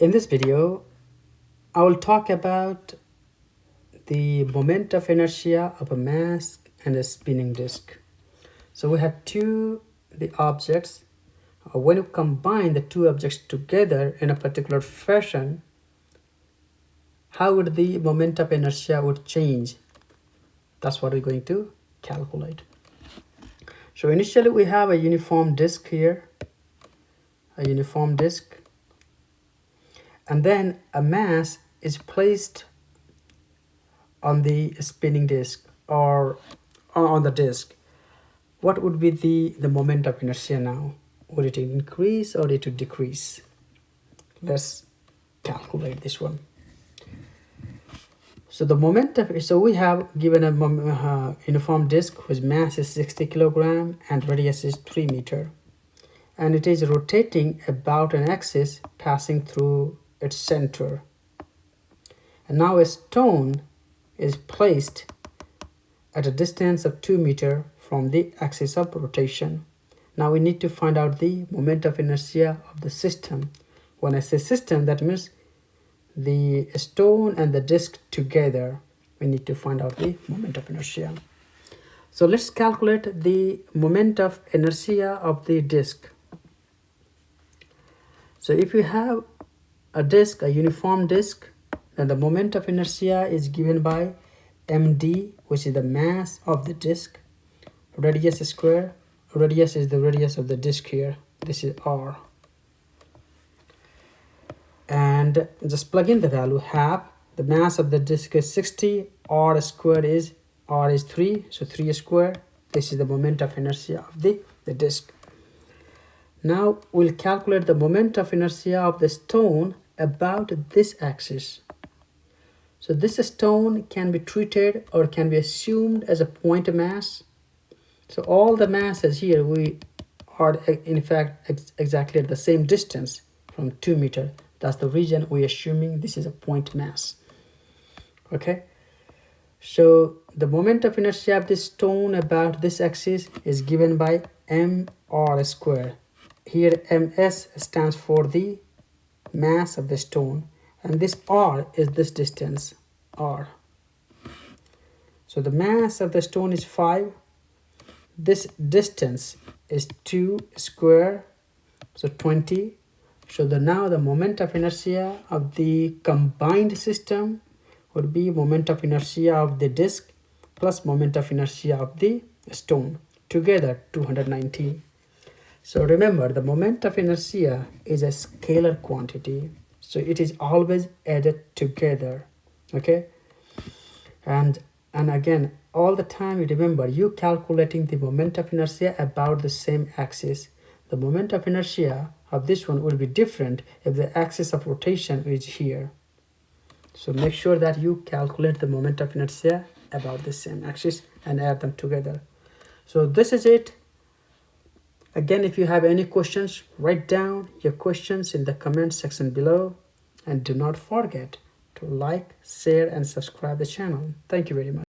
In this video, I will talk about the moment of inertia of a mass and a spinning disk. So we have the objects. When you combine the two objects together in a particular fashion, how would the moment of inertia would change? That's what we're going to calculate. So initially we have a uniform disk here, a uniform disk, and then a mass is placed on the spinning disk or on the disk. What would be the moment of inertia now? Would it increase or it would decrease? Let's calculate this one. So the moment of, so we have given a uniform disk whose mass is 60 kilogram and radius is 3 meter, and it is rotating about an axis passing through its center. And now a stone is placed at a distance of 2 meter from the axis of rotation. Now we need to find out the moment of inertia of the system. When I say system, that means the stone and the disk together. We need to find out the moment of inertia. So let's calculate the moment of inertia of the disk. So if you have a disk, a uniform disk, then the moment of inertia is given by md, which is the mass of the disk, radius square. Radius is the radius of the disk here. This is r. And just plug in the value half. The mass of the disk is 60. R squared is 3, so 3 squared. This is the moment of inertia of the disk. Now we'll calculate the moment of inertia of the stone about this axis. So this stone can be treated or can be assumed as a point mass. So all the masses here, we are in fact exactly at the same distance from 2 meter. That's the reason we're assuming this is a point mass. Okay, so the moment of inertia of this stone about this axis is given by mr square. Here ms stands for the mass of the stone, and this r is this distance r. So the mass of the stone is 5. This distance is 2 square, so 20. So now the moment of inertia of the combined system would be moment of inertia of the disk plus moment of inertia of the stone, together 290. So remember, the moment of inertia is a scalar quantity, so it is always added together. Okay, and again, all the time you remember, you calculating the moment of inertia about the same axis. The moment of inertia of this one will be different if the axis of rotation is here. So make sure that you calculate the moment of inertia about the same axis and add them together. So this is it. Again, if you have any questions, write down your questions in the comment section below, and do not forget to like, share and subscribe the channel. Thank you very much.